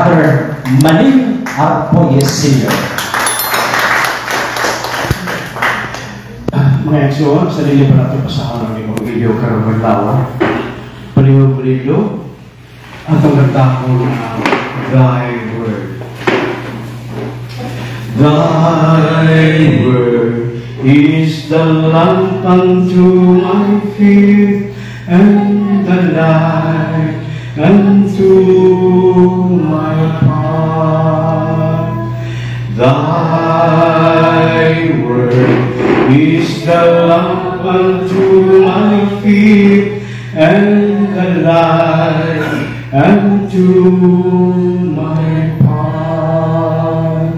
Father Maning Arpoy Sr. Mga ekso, sa linya pa natin pasahan ng Ebanghelyo karong maglawa. Paliw-paliw at ang nagtako ng Thy Word. Thy Word is the lamp unto my feet and the light unto my path. Thy Word is the lamp unto my feet and the light unto my path.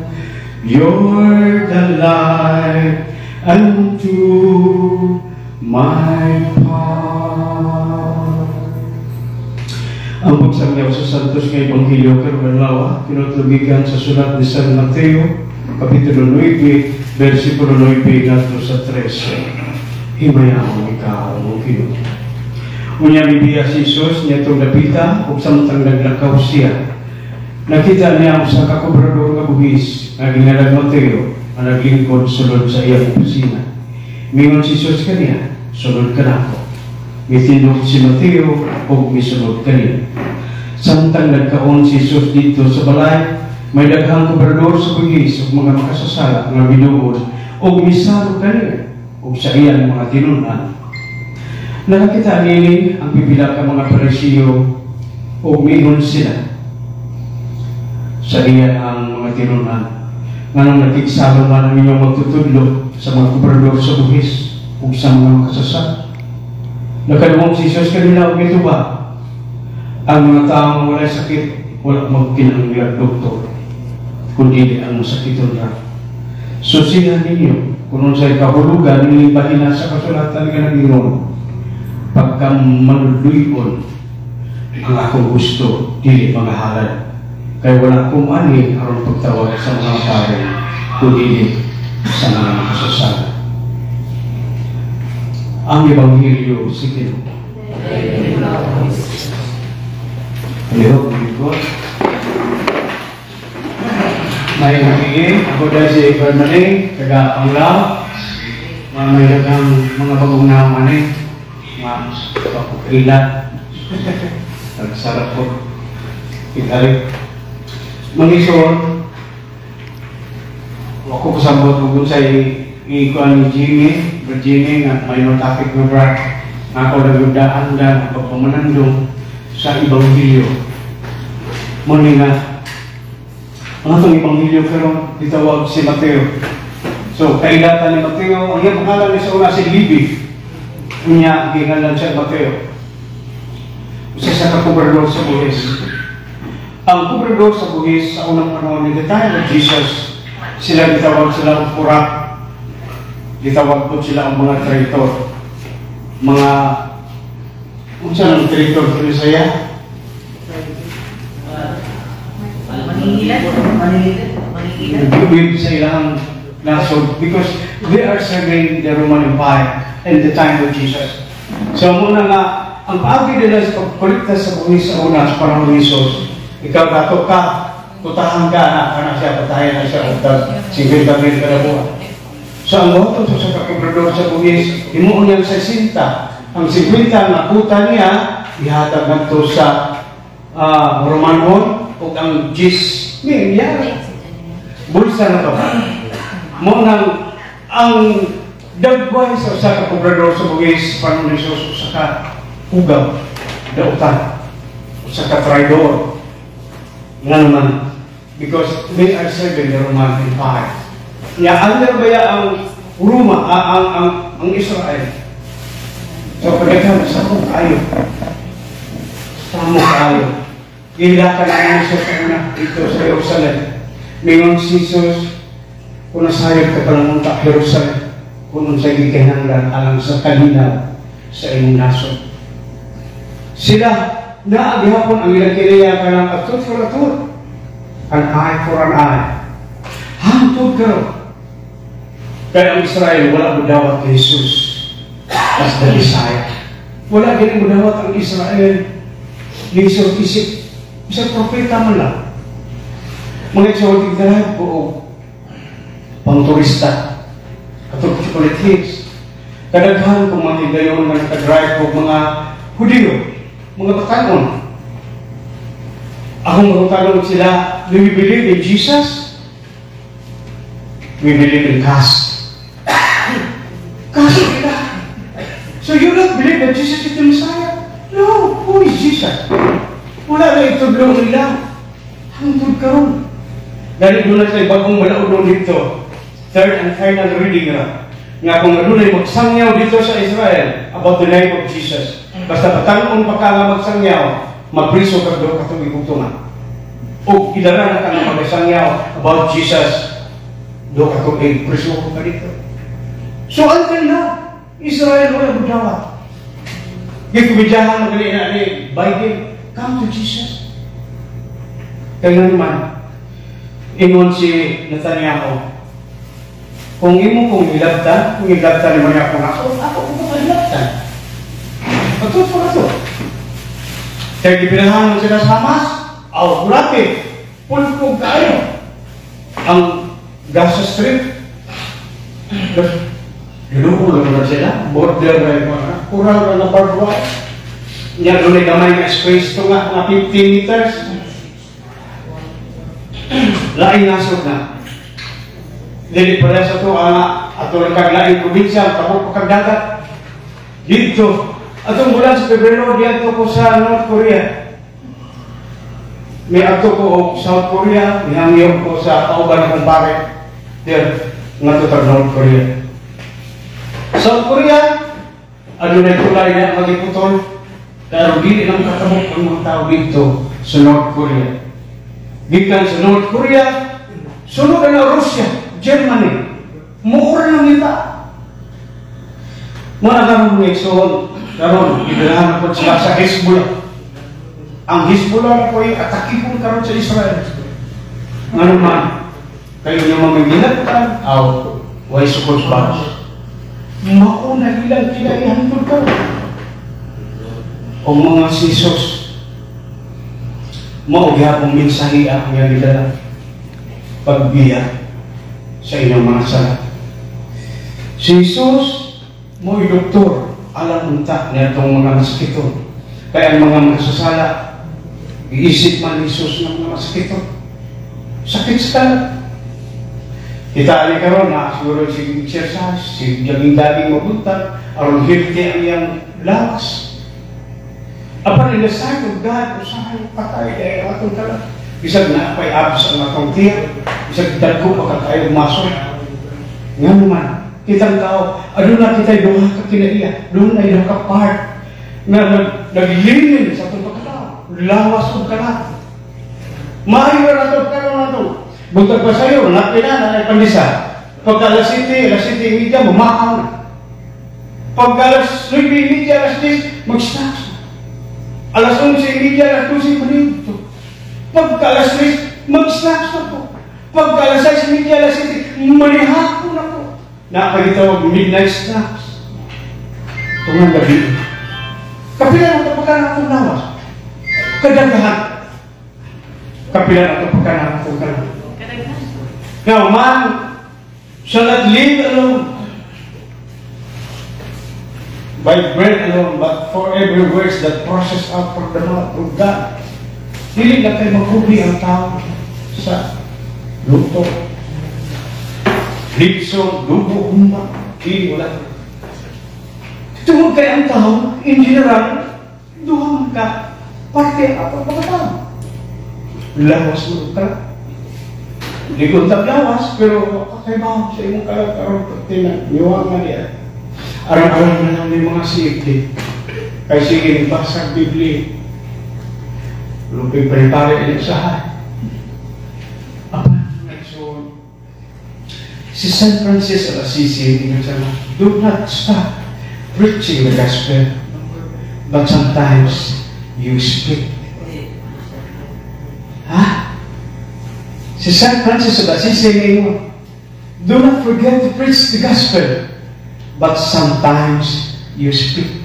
You're the light unto my path. Ang pagsangyaw sa Santos ng Ebanghelyo karong adlaw kinutulugikan sa sulat ni San Mateo kapitulo 9 versikulo 9 ngadto sa 13. Himayahon ikaw mo Ginoo. Unya bibiya si Jesus niya itong napita ug samtang naglakaw siya. Nakita niya ang usa ka kobrador nga buhis nga gingalan Mateo ang naglingkod sulod sa iyang opisina. Mingon si Jesus kaniya, sulod ka nako. Mitindog si Mateo ug misulod kaniya. Samtang nagkaon si Jesus dito sa balay, may daghang kobrador sa buhis ug mga makasasala nga binuod ug misalo kaniya ug sa iyang mga tinunan. Nakakita nini ang pipila ka mga Parisiyo ug miingon sila sa iyan ang mga tinunan nga nang nakigsalo man ang inyong magtutudlo sa mga kobrador sa buhis ug sa mga makasasala. Nakadungog si Jesus kanila ug mituba ang mga taong walay sakit wala magkinahanglan doktor kundi ang sakiton ra. Susihan ninyo kung unsay kahulugan ni bahina sa kasulatan nga nag-ingon pagka manuduyon ang akong gusto dili pangahalan kaya wala akong ani aron pagtawag sa mga tao kundi sa mga makasasala. Ang Ebanghelyo si Ginoo. Hello, God. May nagiging ako dahil si Permaning taga Panglaw may dagang mga bagong naman mga ilat nagsarap ko italik mangisyon ako kasabot kung sa ikuan ni Virginie nga may topic na brad nga ako nagudaan na pagpamanandong sa Ebanghelyo muli nga ang itong Ebanghelyo pero ditawag si Mateo. So kailatan ni Mateo ang iyang pangalan ni sa una si Levi niya gingalan siya Mateo isa sa kobrador sa buhis. Ang kobrador sa buhis sa unang panahon ni the time of Jesus sila ditawag sila ang purak. Ditawag po sila ang mga traitor. Mga unsa ang traitor sa Bisaya? Maningilad sa ilang nasod because they are serving the Roman Empire in the time of Jesus. So muna nga ang paagi nila sa pagkuliktas sa buhis sa una sa panahon ni Jesus, ikaw dato ka, tutahan ka na siya, patayin na siya utang 50 mil kada buwan. So ang moto sa kakobrador sa buhis, himuon niya sa 60. Ang 50 na kuta niya, ihatag na ito sa Romanon o ang 10 mil. Bulsa na ito. Munang ang dagway sa kakobrador sa buhis, paano ni Jesus sa ugaw, dautan, sa katraidor. Nga naman, because they are serving the Roman Empire. Under ba ang Roma, ang Israel? So, pagkakala sa mo kayo. Sa mo kayo. Ilakan ang Jesus na dito sa Jerusalem. Mingon si Jesus, kung nasayag ka palamunta Jerusalem, kung sa gikinanglan alang sa kalinaw sa inyong nasod. Sila, naagihapon ang ilang kinaya ka ng a tooth for a tooth, an eye for an eye. Hantod ka. Kaya ang Israel, wala mudawat kay Jesus as the Messiah. Wala din mudawat ang Israel ni Jesus isip. Isang propeta man lang. Mga exotic drive po, pang turista. Katulad Chocolate Hills. Kadaghan kung mga higayon na nakadrive po mga Hudiyo, mga Batanon. Akong magtatanong sila, do you believe in Jesus? We believe in Kas. Kas sila. So you don't believe that Jesus is the Messiah? No, who is Jesus? Wala na itudlong nila. Hangtod karon. Dahil doon na tayo bagong malaudong dito. Third and final reading na. Nga kung doon magsangyaw dito sa Israel about the name of Jesus. Basta patanon pa ka nga magsangyaw, mapriso ka doon katong ikutungan. O idara na ka nga magsangyaw about Jesus, doon katong ipriso ka dito. So until now, Israel wala magdawat. Gikubidahan ng ganyan na ni Biden, come to Jesus. Kaya naman, ingon si Netanyahu, kung imo kong ilabtan ni Maria kung ako kung ilabtan. Ito po na ito. Kaya gipinahan sila sa Hamas, kurati, pulpog kayo. Ang Gaza Strip, Ginukulo na sila, border na kural na barbed wire. Yan doon ay gamay na space ito nga, mga 15 meters. Laing nasod na. Dili pala sa ito, ato ng kaglaing probinsya, tapos pagkagdagat. Dito, atong mula sa Pebrero, diyan ko sa North Korea. May ato ko South Korea, nihangyo ko sa kauban ng kumpare. Diyan, nga ito North Korea. South Korea, ano na tulay na magiputol, pero hindi lang katabok ang mga tao dito sa North Korea. Gikan sa North Korea, sunod na Russia, Germany, mukura ng ita. Mga karong nagsoon, karon ibalahan ako sila sa Hezbollah. Ang Hezbollah po ay atake po karon sa Israel. Nga naman, kayo nyo mamiginatan, way sukod pa. Mauna ilang kinaihan ka. O mga sisos, maugya kong mensahe ang nga nila pagbiya sa inyong mga sala. Si Jesus, mo'y doktor, alam unta na itong mga masakiton. Kaya ang mga masasala, iisip man ni Jesus ng mga masakiton. Sakit sa talat. Kita ali karon na siguro si exercise, si daging mabuntag, aron healthy ang iyang lawas. Upon in the sight of God, usahay patay ay atong talat. Bisag na pay abs ang atong tiyak, bisag dagko pa kayo masok. Nga naman, kitang tao, ano na kita'y duha ka kinaiya, doon ay duha ka part na naglilin sa itong pagkatao, lawas o kalat. Maayo na ito, karoon na ito. Buntag pa sa'yo, napila na pandisa. Pagka alas 7, media, mamakaw na. Pagka alas 9, media, alas 10, mag-snacks. Alas 11, media, alas 12, manito. Pagka alas 3, mag-snacks na po. Pagka alas 6, media, alas 7, manihako na po. Nakagitawag midnight snacks. Tungan gabi. Kapila na ito pagka itong lawas. Kadagahan. Kapila na ito pagka itong lawas. Now, man shall not live alone by bread alone, but for every word that process out from the mouth of God. Hindi na kayo maghubi ang tao sa luto, litso, dugo, humba, hindi wala. Tungkol kayo ang tao, in general, duhang ka, parte ako mga tao. Lawas mo ka. Hindi ko tablawas, pero kakaibahan sa imong karon pagtinan. Iwan nga niya. Aram-aram na lang yung mga safety. Kaya sige, basag Bibli. Luping prepare ilang sahay. So, si San Francis of Assisi, do not stop preaching the gospel, but sometimes you speak. Si San Francis of Assisi ngayon, do not forget to preach the gospel, but sometimes you speak.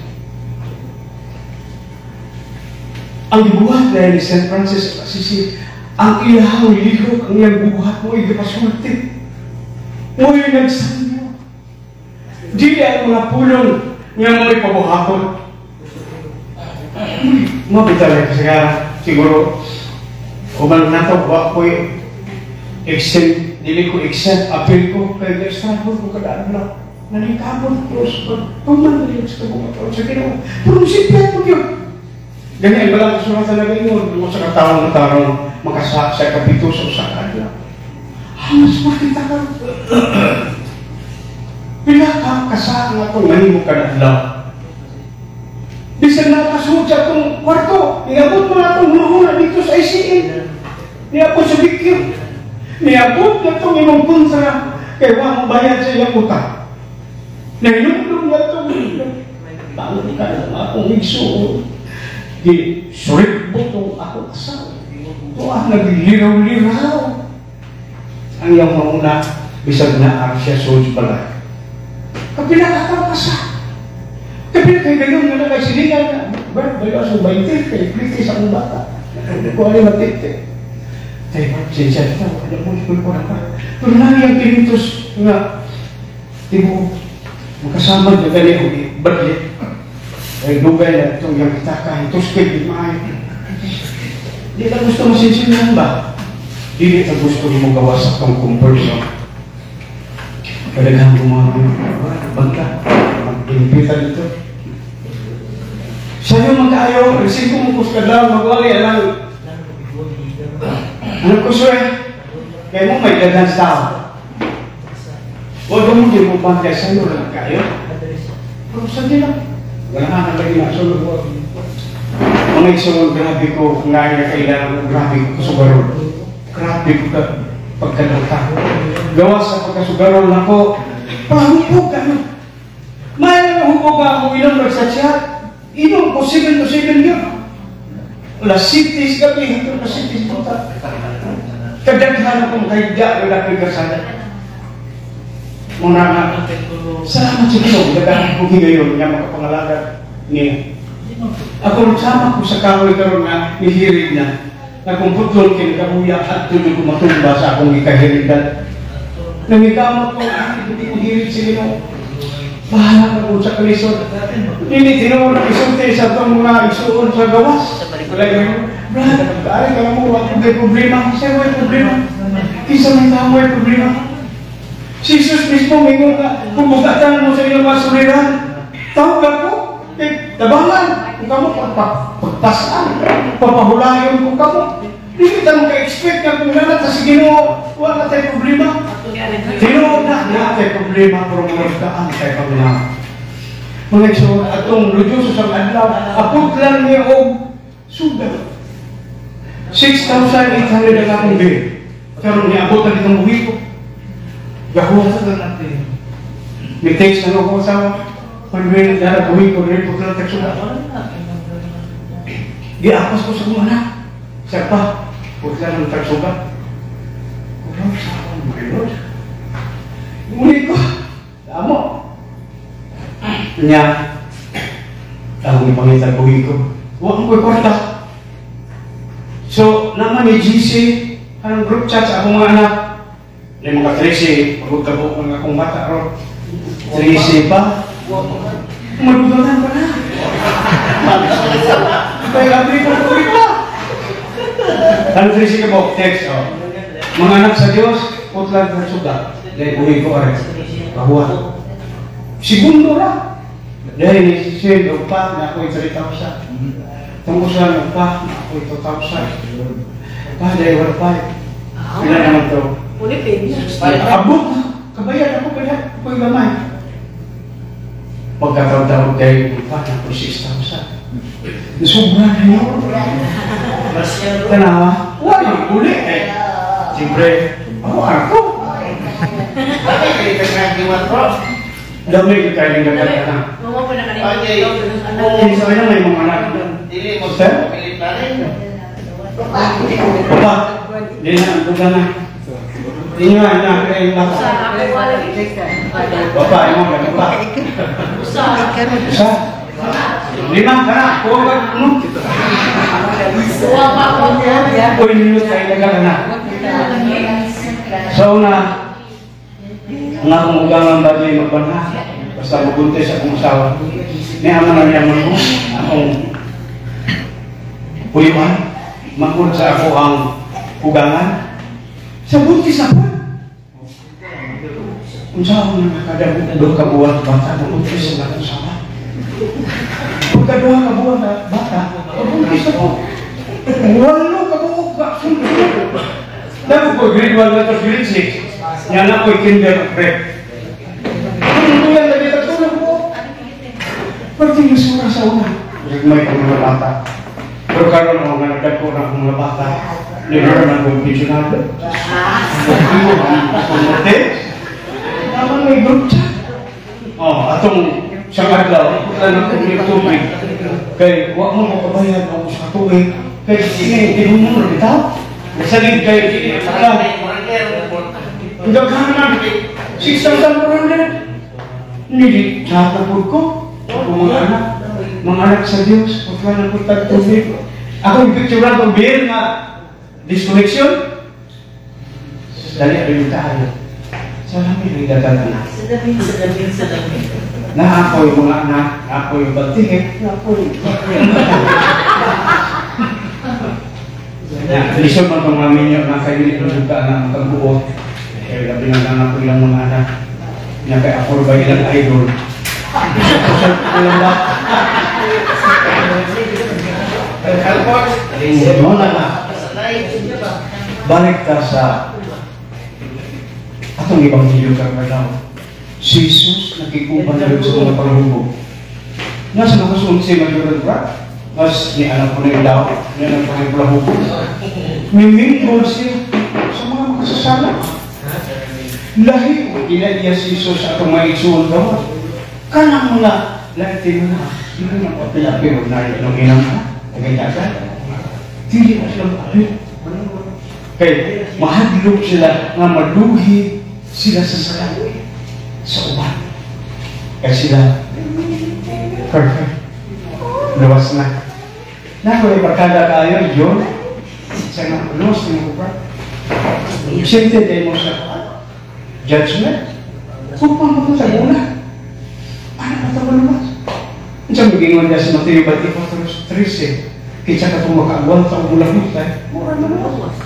Ang dibuhat dahil ni San Francis of Assisi, ang ilahang lihok ang iyang buhat mo igapasulti. Mo'y nagsanyo. Di ang mga pulong nga mo'y pabuhakot. Mabitalay kasi nga, siguro, uman na ito, ako'y extend, dili ko extend, appeal ko, kaya na-struggle ko kadaan lang. Nanikabot ko sa pagmandali sa kabuhat sa ginawa. Pero simple mo yun. Ganyan, walang kasulatan na ganyan. Mo sa katawang na tarong makasak sa kapito sa usakan lang. Mas makita ka. Pila ka kasak nga itong mahimong kanadlaw. Bisan na kasunod sa itong kwarto, niabot mo na itong hula dito sa ICN. Niabot sa bikyo. Niabot na itong imong kontra. Kaya wang bayad sa iyang utang. Nahinumdum na itong tanong ka na akong higsuon. Di, surit mo itong ako asawa. Ito ang nagliraw-liraw. Ang iyang mauna, bisag na siya soos pala. Kapila ka sa. Kapila kayo ganyan na nagkasilingan na. Bayo sa 20, kay British sa akong bata. Kung ano matite. Tayo, sinsya ito. Alam mo, school ko na pa. Pero nani ang pinitos nga, di mo, magkasama niya ganyan, badlit. Ay, dugay na itong yung kitaka, itos kayo, di maayo. Di ka gusto masinsinan ba? Hindi ka gusto mo gawa sa itong conversion. Kadagang gumamit, bangka, mag-invitan ito. Sa'yo mag-ayaw, resin ko mo kuskadlaw, magwali, alam. Ano ko siya? Kaya mo may dagang tao. Huwag mo di mo bangkay sa'yo lang kayo. Pero sa'yo lang. Wala na lagi na sulod. Mga isulod, grabe ko, ngayon na kailangan ko, grabe ko kasugaron. Grabe ko ka pagkalata. Gawa sa pagkasugaron ako, pahupog ka na. May hupog ako, inom sa chat. Inom ko, 7 to 7 yun. Wala, cities kami, hanggang na cities mo ta. Kadaghan akong kahiga, wala ko'y kasada. Muna nga, salamat sa Diyos, daghan ko ngayon, nga makapangalaga niya. Ako nagsama ko sa kahoy karon nga, nihirig na, na kung putlon kinakabuya at tuloy ko matumba sa akong ikahirigan. Nangigamot ko, hindi ko hirig sa Ginoo. Bahala ka po sa kalisod. Hindi, tinawag na isulti sa itong mga isuon sa gawas. Wala yun. Brad, kaya ka mo, wag may problema. Siya, may problema. Kisa may tao, may problema. Si Jesus mismo, mingon ka, kumugatan mo sa iyong masuliran. Tawag ako, tabangan. Kung ka mo, pagpasan. Papahulayon kung ka mo. Hindi ka mo ka-expect na kung nalat sa Ginoo, wala tayo problema. Ginoo na tayo problema, pero magkaan tayo problema. Mga iso, atong Ludyoso sa adlaw, apot lang niya o sugat. 6,800 ang akong bill. Pero niabot na ditong buhi ko. Gahuwa sa natin. May text na ako sa pag-win na buhi ko, rin po lang taksugat. Giapas ko sa mga anak. Siya pa, putla ng taksugat. Kulang sa akong mga ngunit ko, tamo. Niya, akong ipangita buhi ko. Huwag ko'y kwarta. So, naman ni GC, anong group chat sa akong mga anak. Yung mga 13, pagkutabo ko ng akong mata ro. 13 pa? Malutunan pa na. Kaya abri ko pa. Ano 13 ka po? Text, oh. Mga anak sa Diyos, putlan sa sugat. Dahil buhay ko ares. Kahuwa. Segundo ra. Dahil ni-share ng pa na ako'y 3,000. Tungkol sa ng pa na ako'y 2,000. Pa, dahil wala pa. Ilan naman ito? Abot. Kabayan ako kaya. Ako'y gamay. Pagkatawag-tawag dahil ng pa na ako'y 6,000. Nasubra na yun. Tanawa. Wala, uli eh. Siyempre, ako. Bakit kayo nagkagiwan ko? Dami ka kayo nagkakata na. Mama po na kanina. Hindi sa kanya may mga anak. Dili mo Sir? sa pilit na rin. Papa, hindi na, buka na. Hindi nga, nakakaya yung bata. Papa, yung mga bata. Usa. 5, ka na. Kuha ka, ano? Uy, nilot tayo nagkakana. Sa una, ang akong ugangang bagay magbanha. Basta magbuntis akong asawa. Niyaman na niyaman ko. Akong puliwan. Makul sa ako ang ugangan. Sa buntis ako. Kung saan ako nakakadabot doon ka buwan bata, buntis sa akong asawa. Pagkaduha ka buwan bata, buntis ako. Walo ka buwan ka. Dahil ko grade 1 na to grade 6. Yan ako kinder prep. Ano yan lagi tatulog ko? Pagtingin sura sa una. May mga bata. Pero karoon ako nga nagdagpo na mga bata. Libre na akong pensionado. Naman may group chat. Atong siyang adlaw, lang ako may tubig. Kaya huwag mo makabayad ako sa tubig. Kaya sige, tinunong na bitaw. Nasalig kayo, ang gaghanan, 6,400. Hindi, natapod ko. Mga anak sa Diyos, huwag ka nang tubig. Ako yung picturean kong bill na disconnection. Dali, rin tayo. Salamin, nagdadala na. Salamin. Na ako yung mga anak, ako yung bagtingin, ako yung lisod mo itong mga minyo na kayo nito ka na magkabuo. Kaya labi ng anak ko ilang mga anak na kay ako ba ilang idol. Ilang ba? Ano na. Balik ka sa atong ibang video karmadaw. Si Jesus nakikupan na rin sa mga paghubog. Nasa nakasunod si Majoran Brad. Mas ni anak ko na yung daw. Ni anak ko na yung paghubog. Mimingkol siya sa mga makasasala. Lahi o inaiya si Jesus sa atong mga isuon daw. Kanang mga lahi mo na. Hindi na po pinapiro na rin ng inang ka. Tagay-tagay. Hindi na sila makapit. Kaya mahadlog sila nga maluhi sila sa sarili sa uban. Kaya sila perfect. Luwas na. Nakuha ipagkada kayo, yun. Sa nga, luwas na ko pa. Siyempre, dahil mo sa judgment. Kung paano mo sa una? Paano pa ito luwas? Diyan maging wala sa Mateo 24:13. Kitsa ka itong makaagwal sa ulang hutay. Mura na luwas.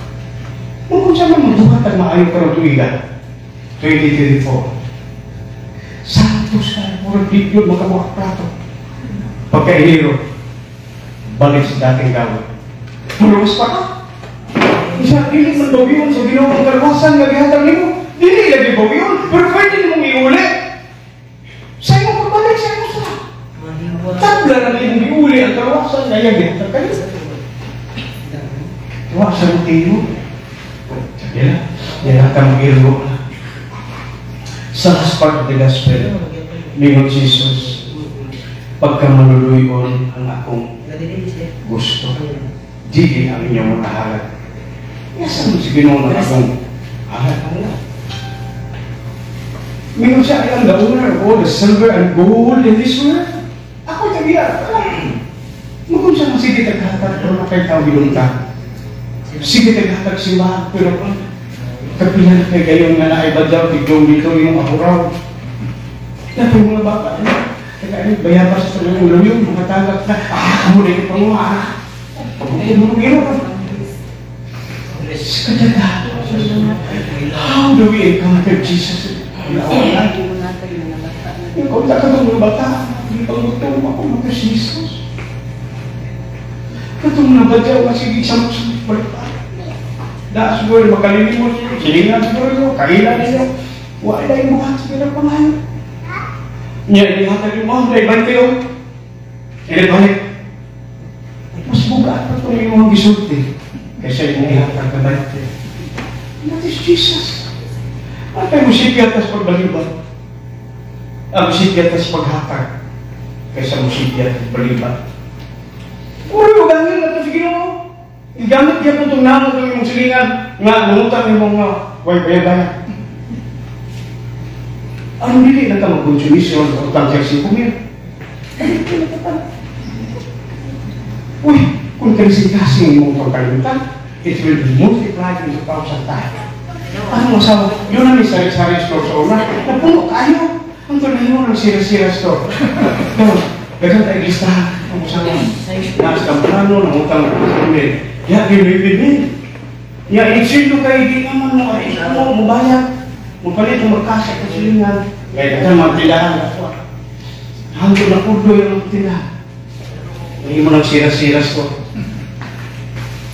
Kung siya man magdukat at maayong karong tuwigan, 2024. Santos ka, murang bigyo, makabuhak prato. Pagkainiro, balik sa dating gawin. Puluwas pa ka. Isa, hindi man daw yun sa ginawang kalwasan na gihatang nimo. Hindi lagi daw yun, pero pwede mong iuli. Sa'yo mo pagbalik, sa'yo mo sa. Tabla na rin iuli ang kalwasan na yung gihatang kayo. Kalwasan mo tayo. Yeah, yan ang mag-iro na. Sa last part of the gospel, Lingkod Jesus, pagka maluluyon ang akong gusto, di ang inyong mga halat. Yasan mo si Ginoo na akong halat ang lahat. Mingon siya, I am the owner of all the silver and gold in this world. Ako tagiya. Mingon siya, sige taghatag, pero nakay tao binunta. Sige taghatag simbahan, pero kapihan kay gayong nga naibadyaw, tigong dito yung apuraw. Dapat yung mga baka, kaya bayabas sa ulo yung mga tagak na, kamu na yung panguha. Pagkakilong gano'n. Kajada, how do we encounter Jesus? Yung kontak ka itong mga bata, hindi pang magtawag ako mga Jesus. Katong nabadyaw nga sige isang balipan. Dahil siguro makalinin mo siya, silingan siguro nyo, kailan ninyo. Wala na yung buhat sa pinagpangalan. Niya, ihatag yung mga dahil kayo. Balik. Mas bugat pa itong yung mga gisulti. Kaysa yung ihatag na balik. That is Jesus. Ano tayo musipya tas pagbaliban? Musipya tas paghatag. Kaysa musipya tas baliban. Puro gangin na ito sa Ginoo. Igamit niya po itong naman ng iyong silingan nga nangutang yung mga way-bayan. Ano nili na ka mag-consumisyon o utang siya 5,000? Uy, kung kasi mong pagkalimutan, it will be multiplied in 1,000 times. Ano masawa? Yun ang sari-sari store sa una. Napuno kayo. Ang tuloy mo ng sira-sira store. Dagan tayo listahan. Ang masawa. Nasa kamprano, nangutang ng ya, binibinin. Ya, insildo kayo, di naman mo, ay, mo bayad. Mapalit ang magkasa sa silingan. Kaya ka magtilahan. Hanggang na pudo yung magtilahan. Hindi mo nang sira-sira store.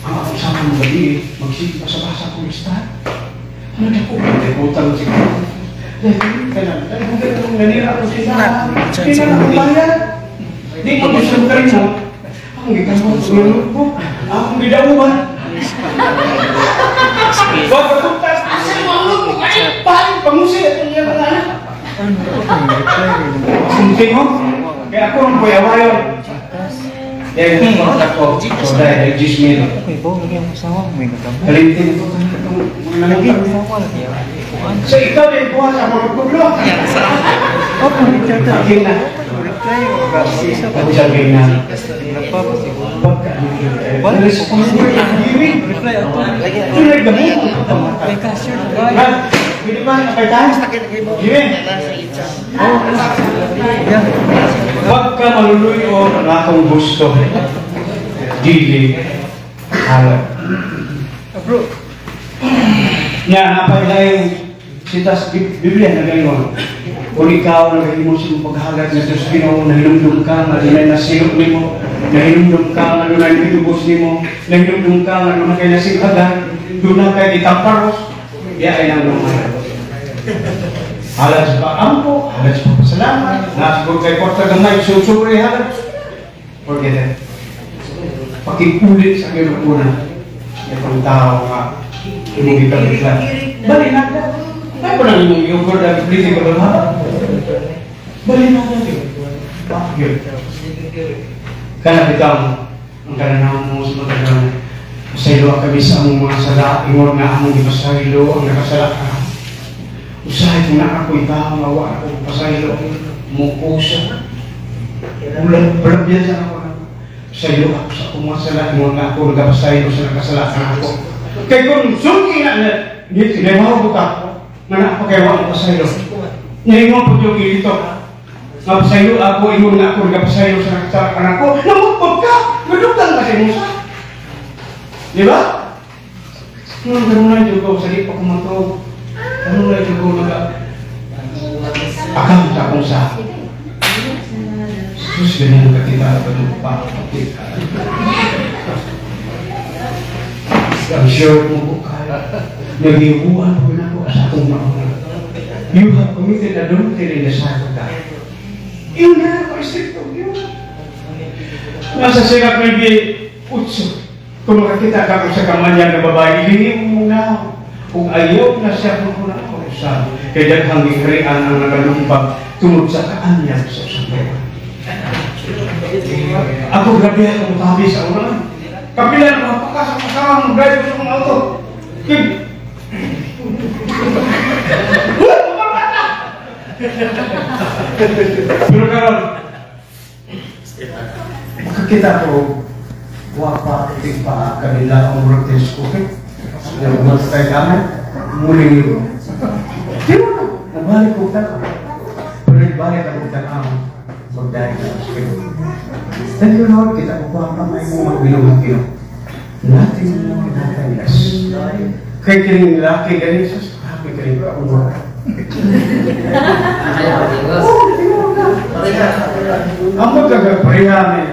Ang akong sama mo gabi, magsige pa sa basa kong listahan. Ano na po? May utang siya. Dahil kung nanira ko siya, hindi na akong bayad. Hindi mo gusto ka rin mo. Ang gigamot ko yung po. Akong gidauban. Wag ka punta. Asa mo ang lupo? Ay, paling pangusi. Itong niya mga anak. Sunting mo? Kaya ako ang kuyawayon. Dahil ito ako. So dahil 10 mil. Kalintin ko. So ikaw din buha sa mga pagkulo. Akin na. Ako sabihin na. Tuloy ka mo. Hindi ba nakaitan? Jimmy. Huwag ka maluluyo na akong gusto. Dili. Halap. Nga, napailayin sitas Biblia na gano'n. Kung ikaw naging mo sa paghagat na Diyos Ginoo, nahilumdum ka, malinay na silog ni mo, nahilumdum ka, malunay na kitubos ni mo, nahilumdum ka, malunay kayo na singhagan, doon na kayo itamparos, iya ay nang lumay. Halat sa paampo, halat sa papasalamat, nasigod kayo porta gamay, susuri, halat. Forget it. Pakikulit sa mayroon una. Itong tao nga, hindi ka bigla. Bali na ka. Ay po nang yung for the political ha? Bali na ka. Bakit? Kaya bitaw ang kananaw mo sa mga pasaylo kami sa among mga sala, ingor nga among pasaylo ang nakasala ka. Usahay kung na ako ikaw, mawa ako pasaylo, mukusa. Ulang biyan sa ako. Pasaylo ako sa akong mga sala, ingor nga ako nagpasaylo sa nakasalakan ako. Kaya kung sungki na, hindi mo buka, mana pa kayo ang pasaylo. Ngayon mo po yung dito. Mapasaylo ako, ingor nga ako nagpasaylo sa nakasalakan ako. Namutpod ka! Madugtan kasi mo sa. Di ba? Ganun na yung ko, sa di pa kumatog. Ganun na yung ko account akong sa. Sus, ganyan ka kita, ganun pa. I'm sure mo po kaya. Nag-iuwan po na po sa akong mauna. You have committed adultery in the sight of God. Yun na ako, istrito. Yun. Nasa sigat may utso. Kung makakita ka sa kamanya na babae, hilingin mo muna. Kung ayaw na siya, kung muna ako sa kaya daghang gikarian ang nagalumpag tungod sa kaanyag sa sabayan. Ako grabe ako matabi sa una. Kapila na mapaka sa kasama, mag-drive ko sa mga auto. Kim! Pero karon, makakita ko, wapa, itig pa, kanila ang rotes ko. Yung mga tayo kami, muling ito. Pero na, nabalik ko ka. Pero nagbalik ako ka na, magdahil ka sa kayo. Thank you Lord, kita ko pa may mga binuhat kayo. Nothing more than less. Kaya kining laki galing sa sabi kayo ako mo. Ang magkagaparehan eh.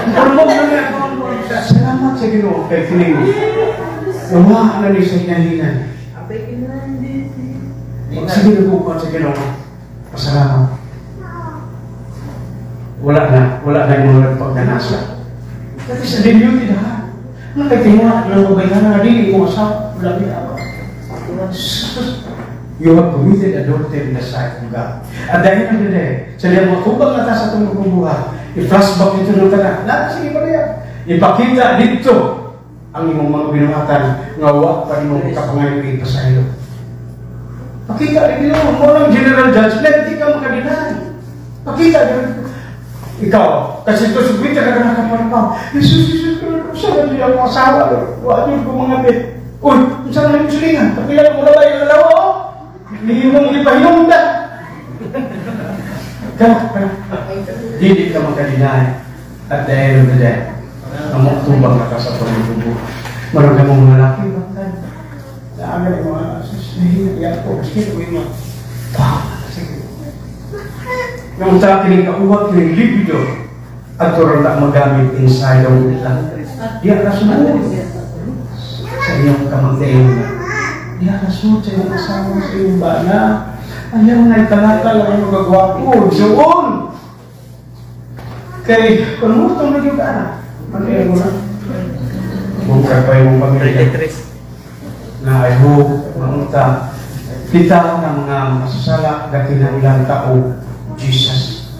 Pero mo na salamat sa Ginoo kay kining. Nawa na ni sa hinahinan. Sige na po sa Ginoo. Pasalamat. Wala na yung mga pagdanasa. Kasi sa duty na, nakatingwa ng babayan na hindi ko masama, wala niya ako. You have committed adultery in the sight of God. At dahil na din sa liya mga kubang nata sa itong bubuhay, i-flashback ito ng tanan. Sige pa niya. Ipakita dito ang imong mga binuhatan nga wa pa imong kapangayon ipasaylo. Pakita dito mo ng general judgment, hindi ka makadinay. Pakita dito. Ikaw, kasi ito subit ka na nakaparapaw. Jesus, saan niya ang asawa? Wala niyo kung mga bit. Uy, saan na yung sulingan? Kapilan mo na ba yung dalawa? Hindi mo ipahinom na. Hindi ka magkadinay. At the end of the day, namutubang na ka sa pagbubuo. Marami mong mga laki. Dami ng mga nahihiyak ko. Sige, uwi mo. Sige. Yung sa akin kauwag ng libido at turang na magamit inside of nila. Diyan ka sunod. Sa iyong kamagdayon na. Diyan ka sunod sa iyong asawa sa iyong bana. Ayaw na italata lang yung magagwapo. Doon! Kaya, kung mo itong naging ka ano yung mo na? Bukay pa yung pamilya. Na I hope, mamunta, kita ng mga masasala na kinailang tao, Jesus.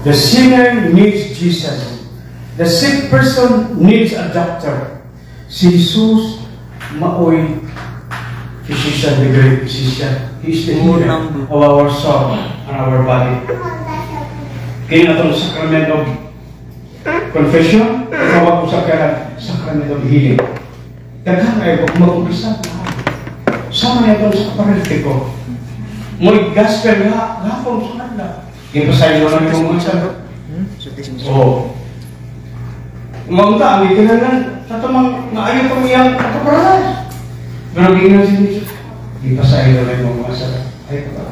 The sinner needs Jesus. The sick person needs a doctor. Si Jesus, maoy physician, the great physician. He is the healer of our soul and our body. Kaya na itong sacrament of confession, tawag ko sa sacrament of healing. Daghang ay mag-umpisa na. Sama niya itong sa paralitiko. Mo'y gospel nga, hapon sa kanila. Ipasayin mo lang yung mga sabi. Oo. Umaunta, ang ikinalan, sa tamang maayon itong iyang kapaparas. Pero ginawa si Jesus. Ipasayin mo lang yung mga sabi. Ay, kapag.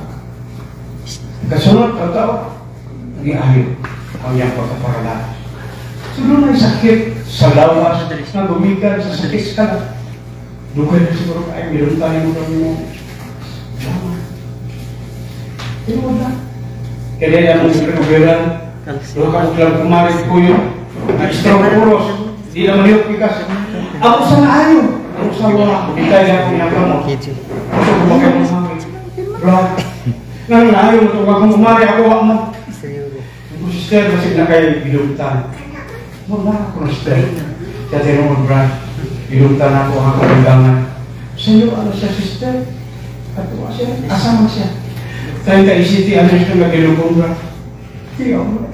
Kasunod, tao, hindi ayaw ang iyang pagkaparas. Siguro may sakit sa lawas, na gumigan sa sakit ka lang. Dukay na siguro ay meron tayo mo kami mo. Pero wala. Kaya yan ang pagkakubiran. Doon ka lang kumarit po yun. Extra puros. Di naman yung pikas. Ako sa naayo. Ako sa wala. Di tayo ako pinaka mo. Ako kumakay mo sa amin. Brad. Nang naayo mo ito. Kung kumari ako ako mo. Yung sister, masig na kayo bilugtan. Wala ako na sister. Kaya tinong Brad. Bilugtan ako ang kagangan. Sa iyo, ano siya sister? At siya, asama siya. Tayo ka-isiti, ano siya mag-ilugong ba? Hindi ako.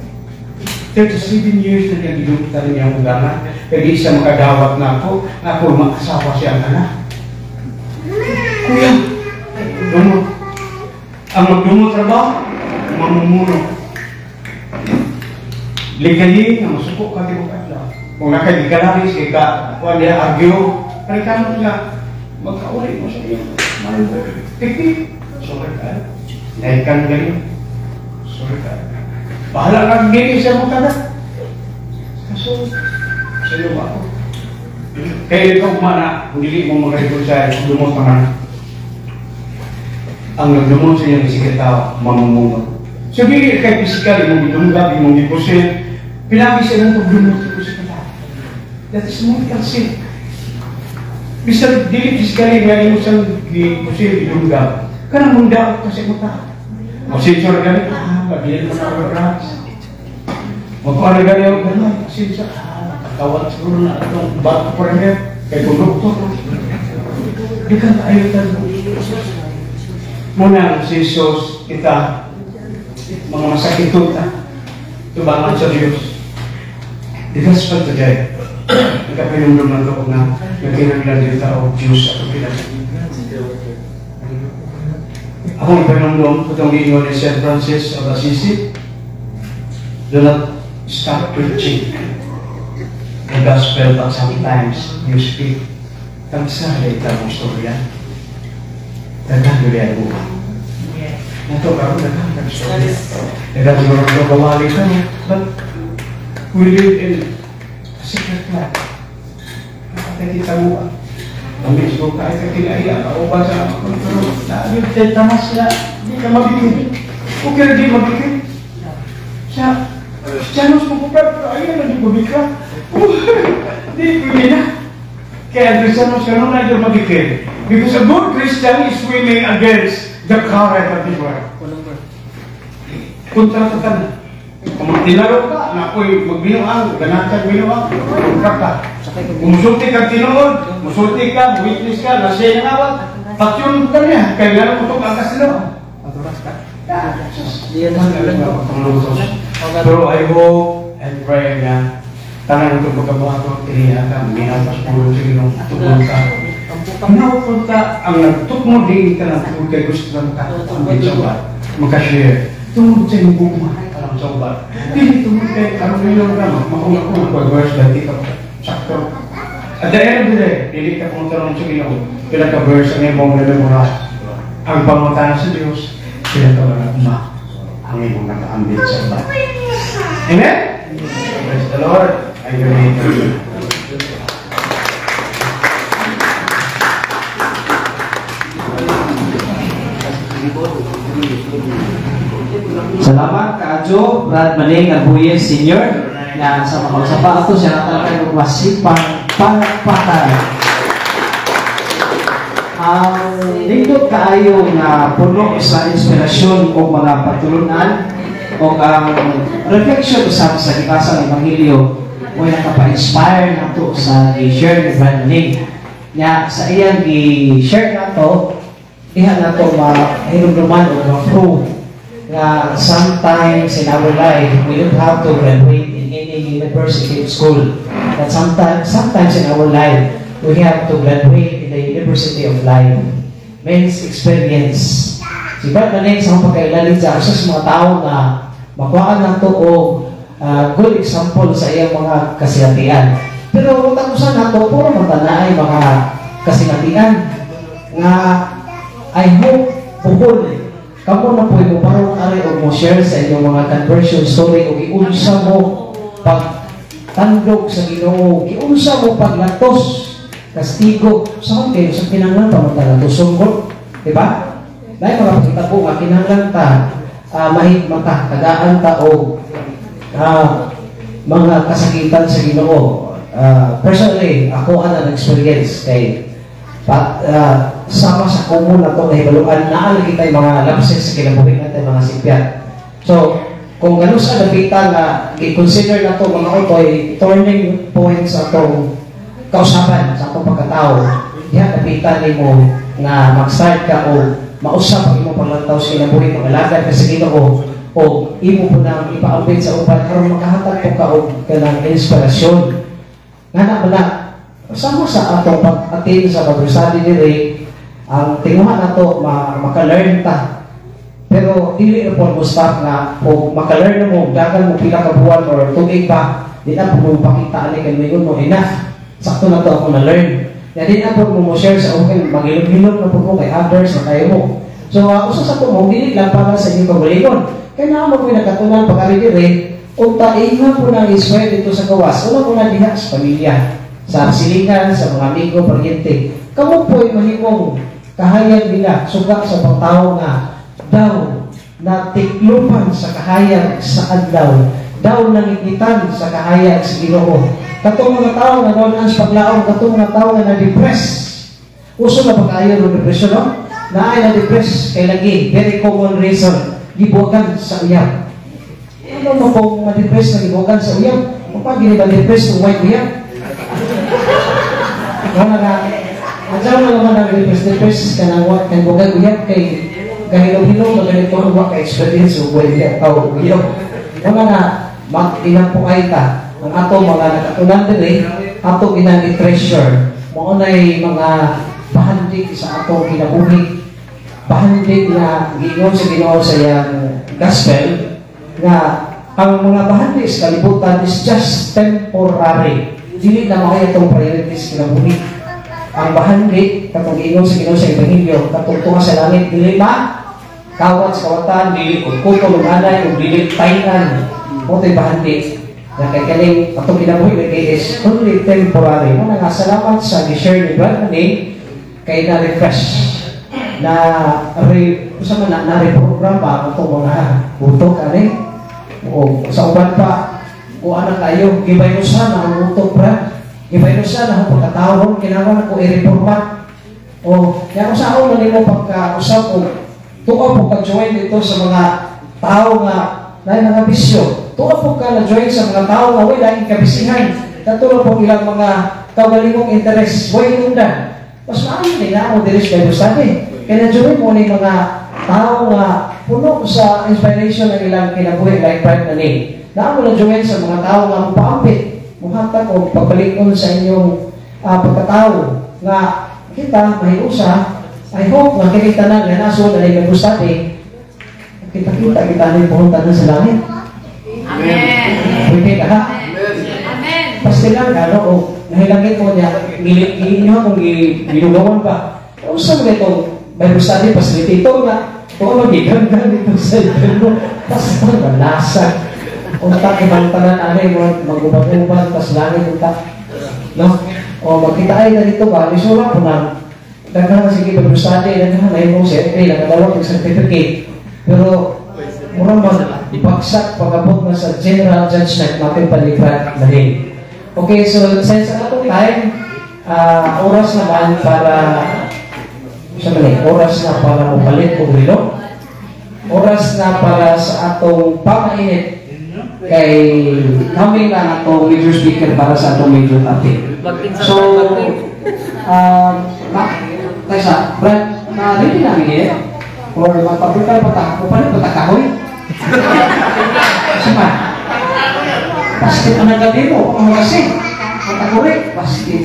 37 years na nag-ilugtan niya ang kagangan. Kaya isa makadawat na ako mag-asawa siya ang anak. Kuya, dumot. Ang magdumot trabaho, mamumuno. Ligayin na masuko ka di mo kadlaw. Kung nakagigalaris, kuha niya argyo, panikano nila, magkauli mo sa iyo. Tiktik, sorry ka. Naikan galing. Sorry ka. Bahala lang din siya mo kada. Kaso, sa iyo ba ako? Kaya ikaw kumana, hindi mo mag-record sa iyo, dumot naman. Ang nagdumot sa iyong isikitaw, mamumuno. So, hindi kay physical, imong gidunggab, imong gipusin, pinagis siya ng pagdumot sa isikitaw. That is mental sin. Bisa dili physically nga imo siyang gipusin, gidunggab. Kanang munda kasi mo ta. O sensor gani, pagdiyan mo na ang drugs. Magpaano gani ang gani, sensor, kawat siguro na itong bago pa rin kay kung doktor. Di ka kaayutan mo. Muna si Jesus kita mga masakit ta tubangan sa Diyos. The gospel today nagkapinumdum ng loob na nagkinaglan din tao Diyos at pilas. Akong pinumdum itong giingon ni St. Francis of Assisi, do not stop preaching the gospel but sometimes you speak tagsari itang istorya. Dagang durian mo. Nato karon dagang nagsorry. Dagang siguro ko kawali ka. But we live in a secret life. Nakakita mo. Ang mismo kahit ka kinaiya, o ba sa kontrol, na-abit tayo tamas na, hindi ka mabigay. O kaya di mabigay. Siya, Janos mo po pa, ayun na di mabigay. Di pwede na. Kaya Christianos ka na di mabigay. Because a good Christian is swimming against the current of the world. Kontrata ka na. Kung magtinaro ka, na ako'y magbinuang, ganatan binuang, kontrata ka. Kung musulti ka tinuod, musulti ka, witness ka, nasiya ng awag, paksyon ka niya, kaya gano'n mo itong angkas nila. Paturas ka. Pero I hope and pray na tanang ito pagkabuhato kaya ka, minapas puro sa ginong tukol ka. Hinawapod ka, ang nagtukmo din ka ng tukol kay gusto na makatambit sa ubat, makashare. Tungod sa iyong bukumahay ka lang sa ubat. Hindi tungod kay karong milong ka, makunga-kunga pag-verse dati ka sakto. At the end of the day, hindi ka pumunta sa ginong pinaka-verse ang iyong memorize. Ang pangutahan sa Diyos, sila ka wala ang iyong nakaambit sa ubat. Amen? Praise the Lord. I believe you. Salamat Kaadyo, Brad Maning Arbuyes Senior na sa mga usapa ato siya talaga magwasipang pangpatay. Ang dito kaayo na puno sa inspirasyon o mga patulunan o ang reflection sa gibasa ng Ebanghelyo o nakapa-inspire nato sa i-share ni Brad Maning. Nya sa iyang i-share nato, iha nato mahilumduman o ma-prove na sometimes in our life we don't have to graduate in any university or school. That sometimes in our life we have to graduate in the University of Life. Means experience. Si Brad Maning sa mga pagkailalim sa usas mga tao na makuhaan na ito o good example sa iyang mga kasilatian. Pero tapusan na ito, puro matanaay mga kasilatian nga I hope puhol kamo na po mo parang ari o mo share sa inyong mga conversion story o giunsa mo pagtandog sa Ginoo, giunsa mo paglatos kastigo sa kayo sa kinahanglan pamantala to sungkot, di ba? Dahil mga pakita po nga kinahanglan ta mahigmata tagaan ta o mga kasakitan sa Ginoo. Personally ako ana experience kay sama sa kumo na ito nahibaluan na alagi tayo mga lapses sa kinabuhin natin mga sipyat. So, kung gano'n sa napitan na i-consider na ito mga otoy turning point sa itong kausapan sa itong pagkatao, diyan napitan ni mo na mag-start ka o mausap ang imo paglantaw sa kinabuhin, mag-alagad ka sa Ginoo o imo po nang ipaambit sa uban karon makahatag po ka o kanang inspirasyon. Nga na pala, sama sa atong pag-attend sa pag-study diri, ang tinguhan na ito, maka-learn ta. Pero dili na po stop na kung maka-learn na mo, dagan mo pila ka buwan or tubig pa, di na po mo pakita alay kan mayon mo enough. Sakto na ito ako na-learn. Na di na po mo share sa okay, mag-ilog-ilog na po mo kay others na kayo mo. So, usa sa po mo, dili lang para sa inyong kagalingon. Kaya na mo po nakatunan pag-ari diri, o tainga po na isway dito sa gawas, wala po na diha sa pamilya, sa silingan, sa mga amigo, paryente. Kamu po'y mahimong kahayag nila, suga sa pangtao nga, daw, na tiklupan sa kahayag sa adlaw, daw nangikitan sa kahayag sa Ginoo. Katong mga tao nga doon ang paglaong, katong mga tao nga na-depress. Uso na pag-ayaw ng depression, no? Na ay na-depress kay lagi, very common reason, gibuwagan sa uyab. Ano mo kung ma-depress na gibuwagan sa uyab? Kung pag gini-depress kung white uyab? Ano na, Andiyan mo naman ang depress ka ng wak kang bugay uyab kay gahilong-hilong na ganito ang wak ka-experience o uyab o uyab. Wala na, mag-inapukay ka ang ato mga nakatunan din ato ginag-treasure. Maunay mga bahandig sa ato kinabuhi. Bahandig na gingon sa Ginoo sa iyang gospel na ang mga bahandig sa kalibutan is just temporary. Dili na makaya itong priorities kinabuhi. Ang bahandi, katong ingon sa Ginoo sa Ebanghelyo, katong tunga sa langit, dili ba? Kawat sa kawatan, dili kuto lumanay, o dili tainan. O ito'y bahandi. Na kay kaning, katong kinabuhi na is only temporary. Muna nga, salamat sa gi-share ni Brad Maning, kay na-refresh. Na-reprogram pa itong mga utok, o sa uban pa, o anak kayo, gibay mo sana ang utok, Brad. Iba ito siya na kung pagkatawon, kinaman ako i-reformat. O, yan ko sa ako na nimo pagka-usap o tuwa po ka-join dito sa mga tao nga na mga bisyo. Tuwa po ka na-join sa mga tao nga wala laging kabisihan. Katulad po ilang mga kagalingong interest. Huwag inundan. Mas maaaring din na ako diris kayo study. Kaya na-join mo na yung mga tao nga puno sa inspiration ng ilang kinabuhi like Brad na ni. Naamo na join sa mga tao nga mupaambit, muhatag o pagbalikon sa inyong pagkatao nga kita mahiusa. I hope nga kita na nga naso na yung nagustati kita ni pumunta na sa langit. Amen. Pwede ka ha? Amen. Pasti lang ano o nahilangin mo niya ngilin nyo kung ginugawan pa. Usa mo itong Bible study facilitator nga o magigamgan dito sa ito. Tapos malasa. Unta ibang tanan anay mo magubad-ubad tas langit unta. No? O magkita ay na dito ba? Isura po na daghan sige Bible study daghan na imong CFA nakadawat ng certificate. Pero murang mag-ipagsak pag-abot na sa general judgment natin palipad na rin. Okay, so since atong time, oras naman para oras na para mapalit o rilo. Oras na para sa atong pamainit kay kami na atong major speaker para sa atong major topic. So, Tessa, Brad, ready namin eh? Or magpapulkal pa paano pa kahoy? Sama. Pasti pa nagabi mo, kung kasi. Matakurik, pasti.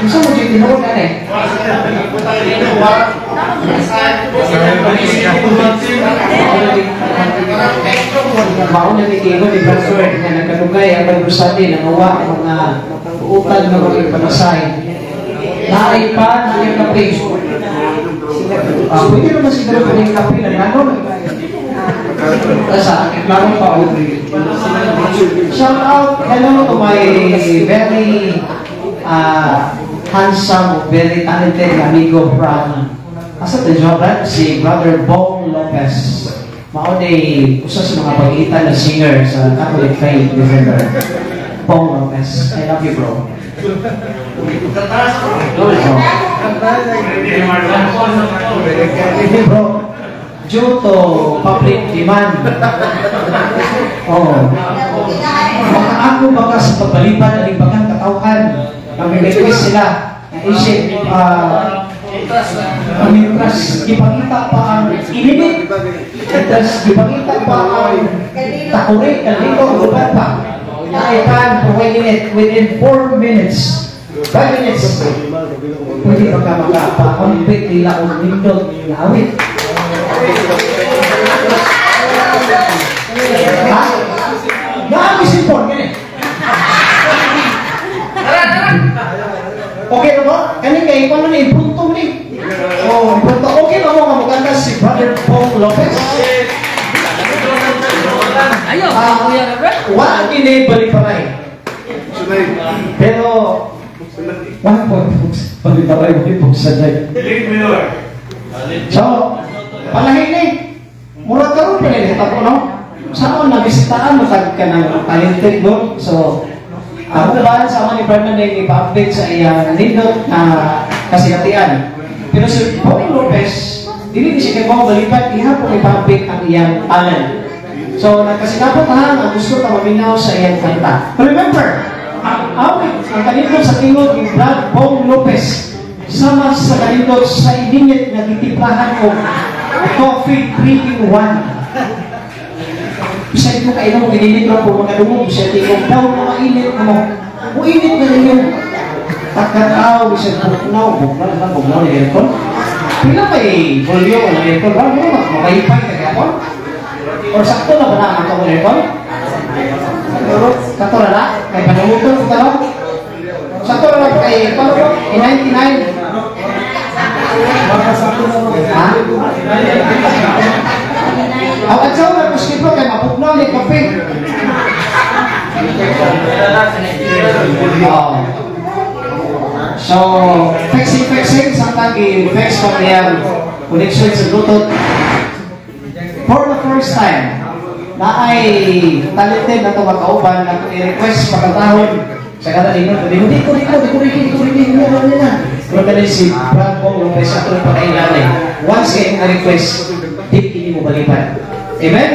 Gusto mo dito tinawag ka eh? Mauna ni Diego ni Pastor na nagkadugay ang Bagusati, nangawa ang mga utag na mga ipanasay. Naay pa na yung kape. Pwede naman siguro pa yung kape na gano'n. Sa akin, laro pa ako. Shout out, hello to my very handsome, very talented amigo from asa to job, si Brother Bong Lopez. Maunay usa sa mga pagitan na singer sa Catholic Faith Defender. Bong Lopez. I love you, bro. Bro, due to public demand. Makaako baka sa pagbalipad ang ibang katauhan. Kami request sila na isip pamintras, ipakita pa ang inibig. Tapos ipakita pa ang takurik na dito ang lugar pa. I can provide it within 4 minutes. 5 minutes. Pwede pa ka makapa-compete nila kung nindot na awit. Ha? Nakakisipon, ganyan. Okay na ba? Kanin kayo, paano na ipunto mo ni? Oh, ipunto. Okay na mo nga maganda si Brother Bong Lopez. Ayo, Wala kinibalik pa rin. Pero, wala po, pag-ibaray mo yung sanay. So, palahin ni, murag ka rin pinili. Tako, no? Saan mo nabisitaan mo ka ng talented mo? So, ako ba sa mga ni Brandon na ipa-update sa iyang nindot na kasigatian. Pero si Bong Lopez, hindi siya kayo balipat, ihapon ipa-update ang iyang talent. So, nagkasikapot na ang gusto na maminaw sa iyang kanta. Remember, ang kanindot sa tingod ni Brad Bong Lopez sama sa kanindot sa iningit na titiplahan ko Coffee 3-in-1. Bisay ko kayo mo, gininit lang po mga dumog, bisay tingog daw na mainit mo. Muinit na rin yung pagkatao, bisay bugnaw na aircon. Pila pa eh, volyo ko na aircon, ba? Makaipay ka kaya po? Or sakto na ba na ang ito aircon? Sakto na na? May panunguton ko talo? Sakto na na kay ito? In 99? Ha? Awad sa una, kuskipro kay mapugnaw ni kape. So, fixing samtang i-fix ko niyang connection sa Bluetooth. For the first time, na ay talented na ito makauban na i-request pagkatahon sa kada inyo. Di ko pero ganun si Brad Bong Lopez sa itong pagkailanay. Once kayo na-request, hindi mo balipan. Amen?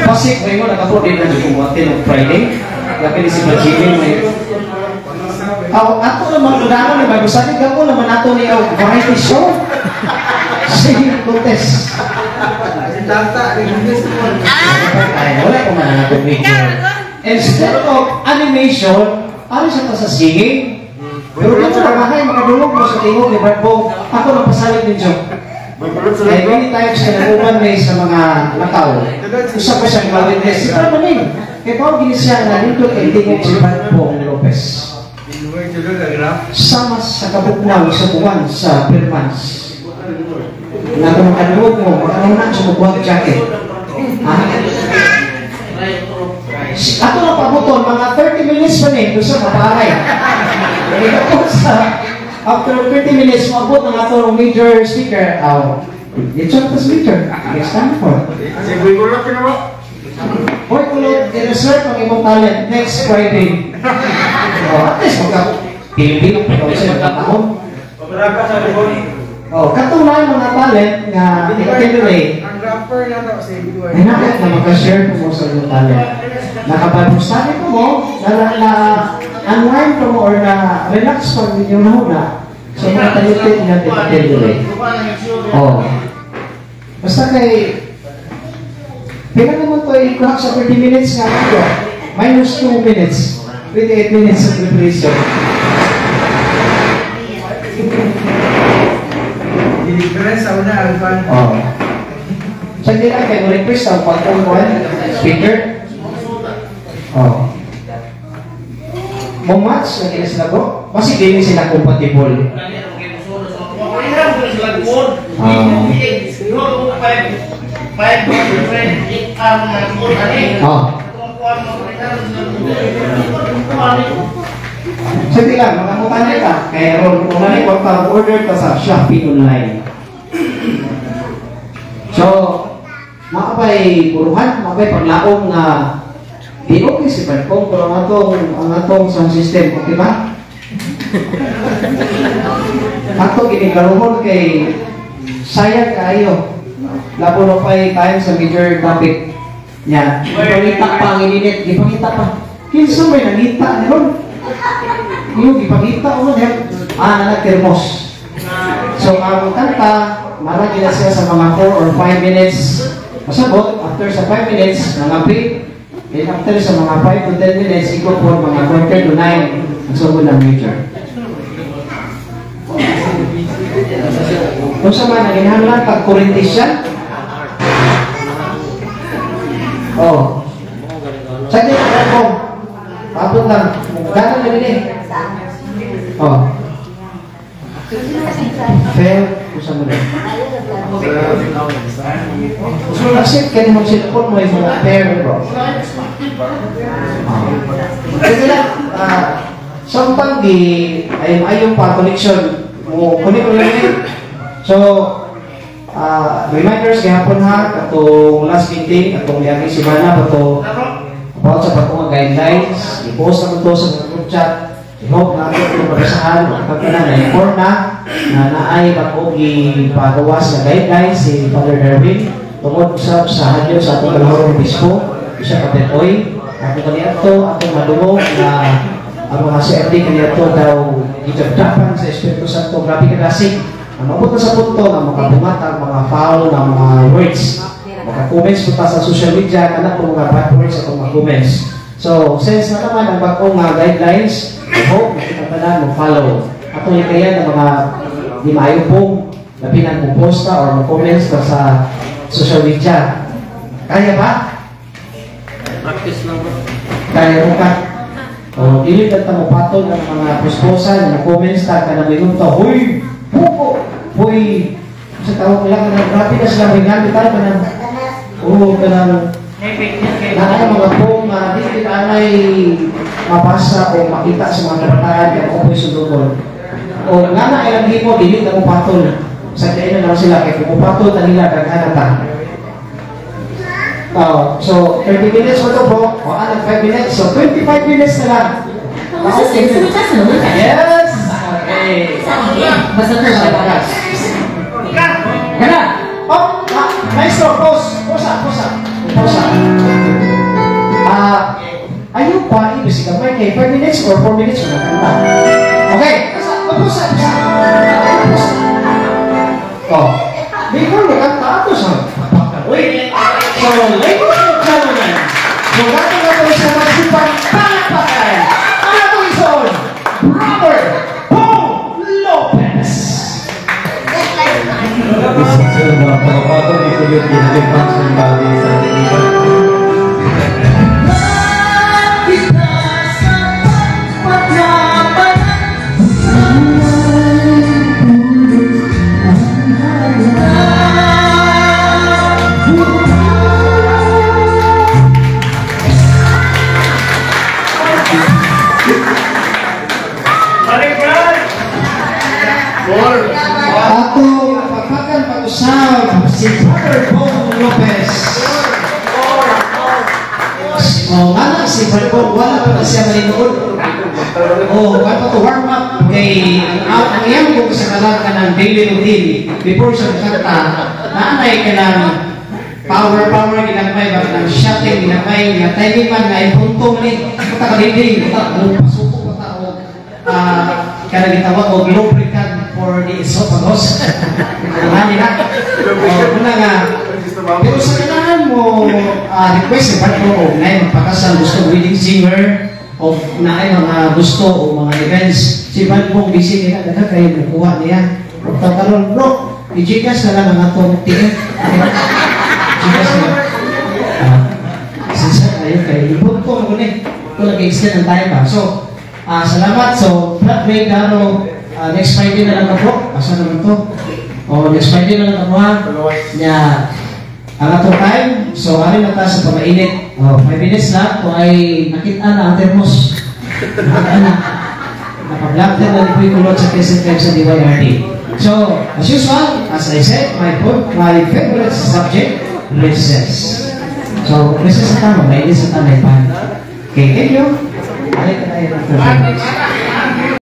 Pasik mo yung nakaproduce na dito mo atin ng Friday. Lapin si Brad Jimmy. Ako naman, kailangan naman, sabi ka mo naman ato niya, variety show. Singing contest. Wala ko man natin video. Instead of animation, ano siya sa singing? Pero dito na bahay, makadulog mo sa tingog ni Barbo. Ako nang pasalit din siya. Kaya many times ka nag-uban may sa mga lakaw. Usap ko siya mag-witness. Si Barbo rin. Kaya tawag din siya na dito kay tingog si Barbo Lopez. Sama sa kabukwaw sa buwan sa Permans. Na kung makadulog mo, makadulog sa magbuwag jacket. Ato na pabuton, mga 30 minutes pa rin, gusto mapahay. After 30 minutes, mabot ng ato major speaker. It's not the speaker. It's time for. Boy, kulot, i-reserve ang imong talent next Friday. At least, magka-pilipin ang pagkawasin ng taon. Katulad mga talent nga i-generate. Ang rapper na to sa Bidway. Ay nakit na magka-share ko mo sa iyong talent. Nakapag-study ko mo, na-unwind ko mo or na-relax ko ang inyong nahuna. So mga talutin natin i-generate. Basta kay pila naman ito i-clock sa 30 minutes nga ako. Minus 2 minutes. 28 minutes of preparation. Difference sa una, Alvan. So hindi lang kayo request ang pagkukuhan speaker. Mumatch na kina sila ko. Kasi hindi sila compatible. So hindi lang, makamutan nyo ka. Kaya kung ano yung pag-order ka sa Shopee online. So, makapay buruhan, makapay paglaong na di okay si Barkong, pero ang atong sound system, okay ba? Ato ginikaroon kay sayang kayo. Labo na pa'y tayo sa major topic niya. Ipangita pa ang ininit, ipangita pa. Kinsa may nangita niyon? Yung ipangita mo niya, nagkirmos. So, ang kanta, marami na siya sa mga 4 or 5 minutes. Masabot, after sa 5 minutes, mga break. And after sa mga 5 to 10 minutes, ikaw po mga quarter to 9 ang sugod ng major. Kung sa mga naginahanglan, pag-Corintis siya. Sige, ako. Pabot lang. Gano'n na din fair, kung mo rin. So, nasip kayo mong silapon mo yung mga fair, bro. Kasi lang, samtang ayong pa connection mo, kunin ko lang yun. So, reminders gahapon ha, katong last meeting, katong liyaging simana, about sa patong guidelines, i-post naman to sa group chat. I-hope na ito yung marasahan, pagkana na-inform na naay pag-og ipagawa sa guidelines si Father Darwin tungod sa hadyo sa atong kalahorong bispo, siya kapetoy, atong kaniyadto, atong madungog na ang mga CFD kaniyadto daw itagdapan sa Espiritu Santo, grabe kadasig. Ang mabot na sa punto na makabungat ang mga foul na mga words. Maka-comments po ta sa social media, kanak po mga bad words atong mga comments. So, since na naman ang bagong guidelines, I hope na kita mo follow. Ato yung kaya ng mga di maayo pong lapinan mong posta or mong comments ka sa social media. Kaya ba? Practice lang ba? Kaya mo ka? O, ilit at mo patol ng mga posposan na comments ka na may nunta, huy! Pupo! Huy! Sa tawag nila ka na, grabe na sila may gamit tayo ka na, ka na, na mga pong di kita ay mabasa o makita sa mga kabataan kaya kung po'y sudukon. O nga na ilang mo, dilit na mupatol. Sa kaya na lang sila, kaya kung mupatol na nila, kaghanatan. So, 30 minutes mo ito po, o 5 minutes, so 25 minutes na lang. Yes! Okay. Basta ka siya. Gana! Maestro, pause! Pause. Ayaw pa, ibig siya kay 5 minutes or 4 minutes mo na kanta. Pagkapato dito yung pinag-impact sa bagay sa ating Ato papakan pag-usap si Brother Paul Lopez. Mana si Brother Paul, wala pa na siya malinood. Wala pa to warm up. Kay ang iyang kung kasakalan ka ng daily routine before siya kanta, naanay ka ng power ginagmay ba ng shutting ginagmay nga timing man nga ipuntong ni kita kalinding kita pasuko pa tao kada gitawag og lubricant for the esophagus. Ano na? Una nga pero sa kailangan mo request ni Brad mo na magpakasal gusto wedding singer o na ay mga gusto o mga events si Brad mo busy nila daga kayo nakuha niya pagkaroon bro i-gigas na lang ang atong tingin gigas na sinsa kayo kayo ipunto mo ni ito nag-extend ang time pa so salamat so Brad Ray Daro next Friday na lang ako asa naman to o next Friday na lang ako ha niya ang atong time so ano na tayo sa pamainit 5 minutes lang kung ay nakita na ang thermos naka-black din na po yung kulot sa Quezon Club sa DYRD so as usual as I said my favorite subject recess so recess sa tama mainit sa tanay pa okay thank you balik na tayo ng